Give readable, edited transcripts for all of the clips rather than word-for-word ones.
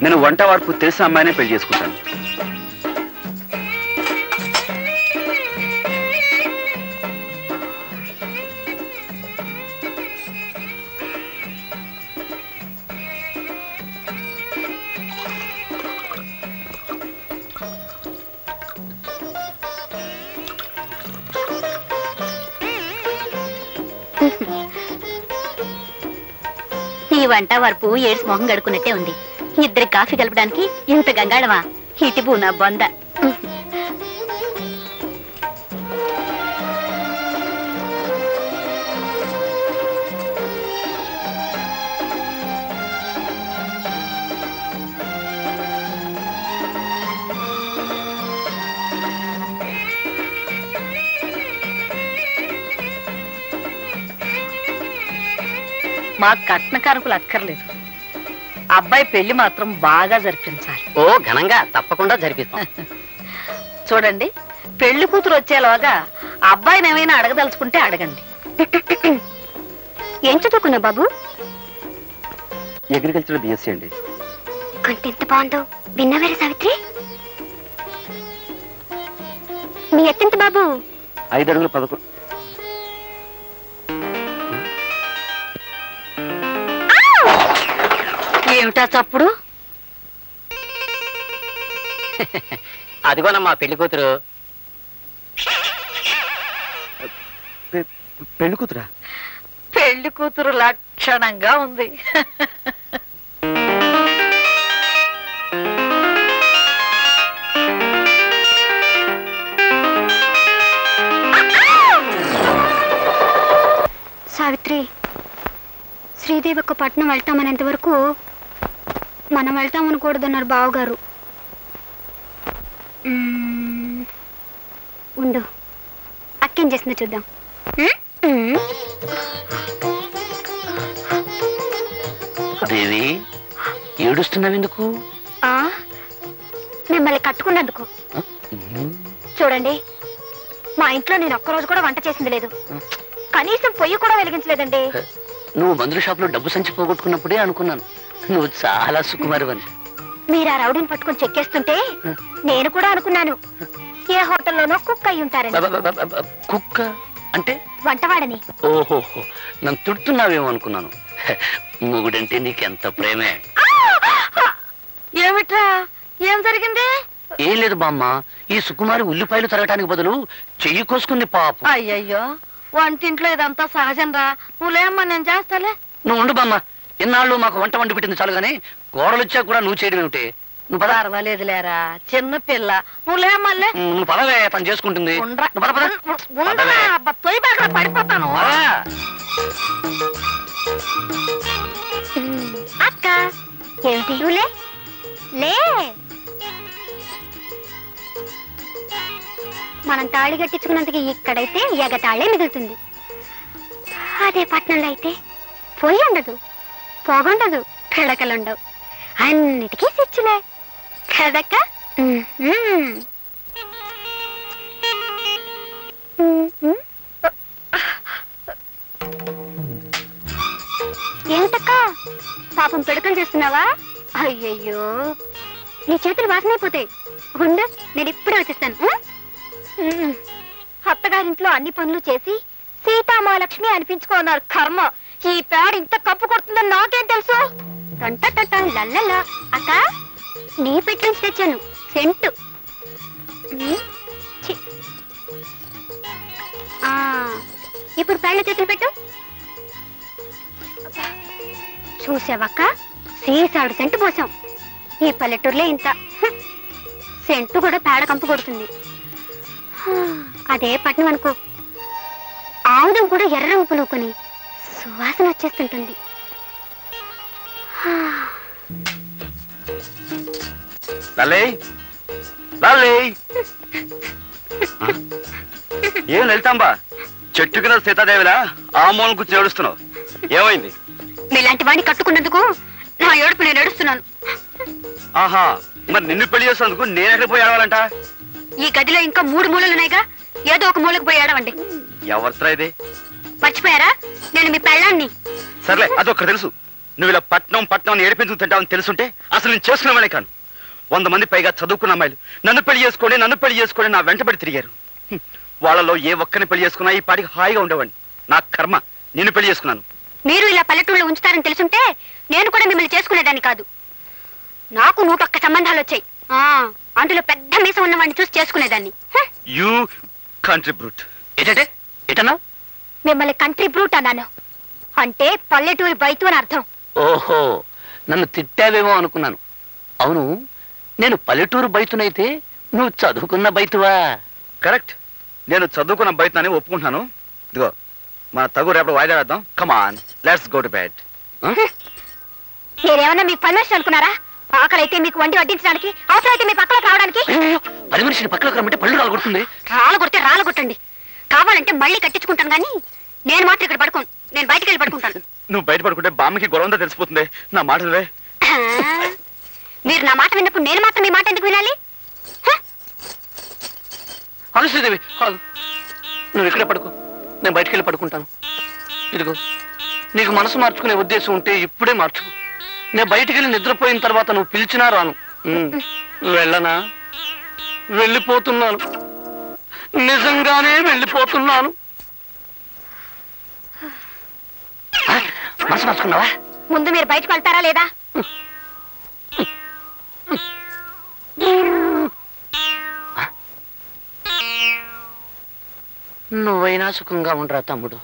నేను వంట వార్పు తెలిసిన అమ్మాయినే పెళ్లి చేసుకుంటాను. ఈ వంట వరపు ఏడ్స్ మొహం గడుకున్నట్టే ఉంది. ఇద్దరి కాఫీ కలపడానికి ఇంత గంగాళమా? ఇటుబు నా బొంద. మా కట్నకారకులు అక్కర్లేదు, అబ్బాయి పెళ్లి మాత్రం బాగా జరిపించాలి. ఓ ఘనంగా తప్పకుండా జరిపిస్తాం. చూడండి, పెళ్లి కూతురు వచ్చేలాగా అబ్బాయిని ఏమైనా అడగదలుచుకుంటే అడగండి. ఏం చదువుకున్నా బాబు? అగ్రికల్చర్ బిఎస్సీ అండి. కొంత ఎంత బాగుందో విన్నవేరే సావిత్రి. మీ ఎత్తెంత బాబు? 5 అడుగుల 11. ఏమిటా చప్పుడు? అదిగోనమ్మా పెళ్లి కూతురు. పెళ్లి కూతురా? పెళ్లి కూతురు లక్షణంగా ఉంది. సావిత్రి, శ్రీదేవి ఒక పట్నం వెళ్తామనేంత వరకు మనం వెళ్తామనకూడదన్నారు బావగారు. ఉండు, అక్కేం చేసిందో చూద్దాం. దేవి, ఏడుస్తున్నావు ఎందుకు? మిమ్మల్ని కట్టుకున్నందుకు. చూడండి, మా ఇంట్లో నేను ఒక్కరోజు కూడా వంట చేసింది లేదు, కనీసం పొయ్యి కూడా వెలిగించలేదండి. నువ్వు మందుల షాప్ లో డబ్బు సంచి పోగొట్టుకున్నప్పుడే అనుకున్నాను నువ్వు చాలా సుకుమారివని. మీరు ఆ రౌడీని పట్టుకొని చెక్కేస్తుంటే నేను కూడా అనుకున్నాను ఏ హోటల్లోనో కుక్ అయి ఉంటారని. కుక్క అంటే? వంటవాడని. ఓహోహో, నన్ను తిడుతున్నావేమో అనుకున్నాను. మొగుడంటే నీకెంత ప్రేమే. ఏమిట్రా, ఏం జరిగింది? ఏం లేదు బామ్మ, ఈ సుకుమారి ఉల్లిపాయలు తరగటానికి బదులు చెయ్యి కోసుకుంది పాపం. అయ్యయ్యో, వంటింట్లో ఇదంతా సహజం రా. నువ్వులేమ్మా, నేను చేస్తాలే. నువ్వు ఉండు బామ్మ, ఇన్నాళ్ళు మాకు వంట వండి పెట్టింది చాలు గానీ కోడలు వచ్చా కూడా నువ్వు చేయడం ఏమిటి? నువ్వు పద. పర్వాలేదులేరా, చిన్న పిల్ల. నువ్వులేమల్లే. నువ్వు పదవే, తను చేసుకుంటుంది. పడిపోతాను. అక్క, ఏమిటి? లే, మనం తాళి కట్టించుకున్నందుకు ఇక్కడైతే ఎగతాళే మిగులుతుంది. అదే పట్నంలో అయితే పొయ్యి ఉండదు, పొగుండదు, పిడకలుండవు, అన్నిటికీ స్విచ్చులే కదక్క. ఏమిటక్క, పాపం పిడకలు చేస్తున్నావా? అయ్యయ్యో, నీ చేతులు వాసనైపోతాయి. ఉండు, నేను ఇప్పుడే వచ్చేస్తాను. అత్తగారింట్లో అన్ని పనులు చేసి సీతామహాలక్ష్మి అనిపించుకున్నారు. కర్మ, ఈ పేడ ఇంత కప్పు కొడుతుందని నాకేం తెలుసు? లల్లలా. అక్క, నీ పెట్టి నుంచి తెచ్చాను సెంటు. ఇప్పుడు పేళ్ళ చేతులు పెట్టు. చూసావక్క, సీసాడు సెంటు పోసాం. ఈ పల్లెటూరులే ఇంత. సెంటు కూడా పేడ కంపు కొడుతుంది. అదే పట్నం అనుకో, ఆముదం కూడా ఎర్ర రంగు పులుకొని సువాసన వచ్చేస్తుంటుంది. ఏం వెళ్తాంబా, చెట్టు కింద సీతాదేవిలా ఆ మూలం కూర్చొని ఏడుస్తున్నావు, ఏమైంది? మీలాంటి వాడిని కట్టుకున్నందుకు నా ఏడుపు నేను ఏడుస్తున్నాను. ఆహా, మరి నిన్ను పెళ్లి చేసినందుకు నేను ఎక్కడికి పోయి ఏడవాలంట? ఈ గదిలో ఇంకా 3 మూలలున్నాయిగా, ఏదో ఒక మూలకు పోయి ఏడవండి. ఎవరితో ఇది? మర్చిపోయారా? నేను మీ పెళ్ళాన్ని. సర్లే, అదొక్కటి తెలుసు. నువ్వు ఇలా పట్నం ఏడిపించుకు తింటావని తెలుసుంటే అసలు నేను చేసుకునేవాడే కాను. 100 మంది పైగా చదువుకున్న అమ్మాయిలు నన్ను పెళ్లి చేసుకోండి నా వెంటబడి తిరిగారు. వాళ్ళలో ఏ ఒక్కరిని పెళ్లి చేసుకున్నా ఈ పాటికి హాయిగా ఉండేవాడిని. నా కర్మ, నిన్ను పెళ్లి చేసుకున్నాను. మీరు ఇలా పల్లెటూళ్ళు ఉంచుతారని తెలుసుంటే నేను కూడా మిమ్మల్ని చేసుకునేదాన్ని కాదు. నాకు 101 సంబంధాలు వచ్చాయి. అందులో పెద్ద మీసం ఉన్నవాడిని చూసి చేసుకునేదాన్ని. You country brute. ఏంటంటే ఎటన్నా? మిమ్మల్ని కంట్రీ బ్రూట్ అన్నాను. అంటే పల్లెటూరి బైతు అని అర్థం. ఓహో, నన్ను తిట్టావేమో అనుకున్నాను. అవును, నేను పల్లెటూరు బయతునైతే నువ్వు చదువుకున్న బయతువా? కరెక్ట్, నేను చదువుకున్న బయటని ఒప్పుకుంటున్నాను. ఇదిగో మన తగు రేపటి వాయిదా వేద్దాం. కమాన్, లెట్స్ గో టు బెడ్. నేనేమన్నా మీకు పర్మిషన్ అనుకున్నారా? ఆకలైతే మీకు వండి వడ్డించడానికి, అవసరమైతే మీ పక్కలకు రావడానికి. పని మనిషిని పక్కలకు రమ్మంటే పళ్ళు రాలగొడుతుంది. రాలగొట్టండి. కావాలంటే మళ్ళీ కట్టించుకుంటాను కానీ నేను మాత్రం ఇక్కడ పడుకోను. నేను బయటికి వెళ్ళి పడుకుంటాను. నువ్వు బయట పడుకుంటే బామ్మకి గొడవంతా తెలిసిపోతుంది. నా మాట వినవే? మీరు నా మాట విన్నప్పుడు నేను మాత్రం మీ మాట ఎందుకు వినాలి? శ్రీదేవి, నువ్వు ఇక్కడే పడుకో, నేను బయటికి వెళ్ళి పడుకుంటాను. ఇదిగో, నీకు మనసు మార్చుకునే ఉద్దేశం ఉంటే ఇప్పుడే మార్చుకో. నేను బయటికి వెళ్ళి నిద్రపోయిన తర్వాత నువ్వు పిలిచినా రాను. వెళ్ళనా? వెళ్ళిపోతున్నాను, నిజంగానే వెళ్ళిపోతున్నాను. మనసు మార్చుకున్నావా? ముందు మీరు బయటకు వెళ్తారా లేదా? నువ్వైనా సుఖంగా ఉండరా తమ్ముడు.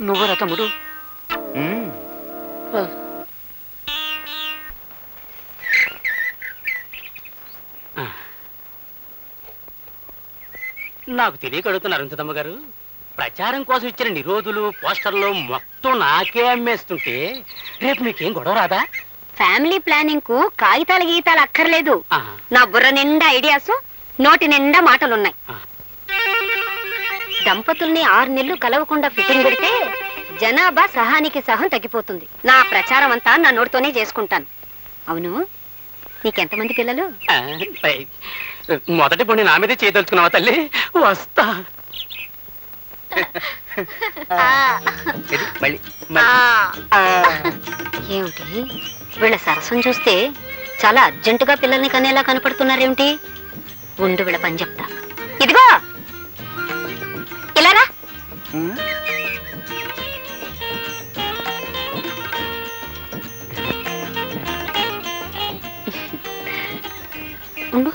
నువ్వరా తమ్ముడు? నాకు తెలియక అడుగుతున్నారు అరుంధతమ్మ గారు. ప్రచారం కోసం ఇచ్చిన నిరోధులు పోస్టర్లు మొత్తం నాకే అమ్మేస్తుంటే రేపు మీకేం గొడవ రాదా? ఫ్యామిలీ ప్లానింగ్ కు కాగితాలు గీతాలు అక్కర్లేదు. నా బుర్ర నిండా ఐడియాస్, నోటి నిండా మాటలున్నాయి. దంపతుల్ని 6 నెలలు కలవకుండా ఫిట్టింగ్ పెడితే జనాభా సహానికి సహం తగ్గిపోతుంది. నా ప్రచారం అంతా నా నోటితోనే చేసుకుంటాను. అవును, నీకెంతమంది పిల్లలు? మొదటి పొండి నా మీదే చేయదలుచుకున్నావా తల్లి? వస్తా. ఏమిటి వీళ్ళ సరసం చూస్తే చాలా అర్జెంటుగా పిల్లల్ని కనేలా కనపడుతున్నారేమిటి? ఉండు, వీళ్ళ పని చెప్తా. ఇదిగో ఇలారా. ఉండు.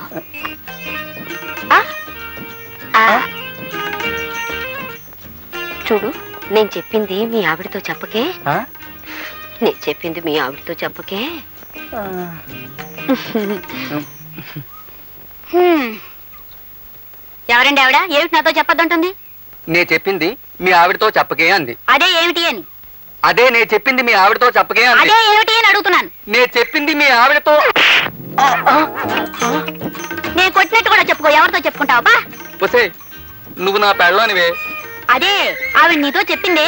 చూడు, నేను చెప్పింది మీ ఆవిడతో చెప్పకే. నేను చెప్పింది మీ ఆవిడతో చెప్పకే. ఎవరండి ఆవిడ? ఏమిటి నాతో చెప్పొద్దంటుంది? నే చెప్పింది మీ ఆవిడతో చెప్పకే అంది. అదే ఏమిటి అని? అదే నే చెప్పింది మీ ఆవిడతో చెప్పకే అంది. అదే ఏమిటి అని అడుగుతున్నాను. నే చెప్పింది మీ ఆవిడతో. నేను కొట్టినట్టు కూడా చెప్పుకో. ఎవరితో చెప్పుకుంటావా? ఒసే, నువ్వు నా పెళ్ళానివే. అదే ఆవిడ నీతో చెప్పిందే.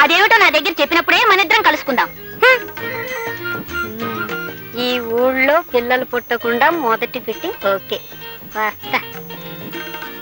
అదేమిటో నా దగ్గర చెప్పినప్పుడే మన ఇద్దరం కలుసుకుందాం. ఈ ఊళ్ళో పిల్లలు పుట్టకుండా మొదటి ఫిట్టింగ్. ఓకే, వస్తా.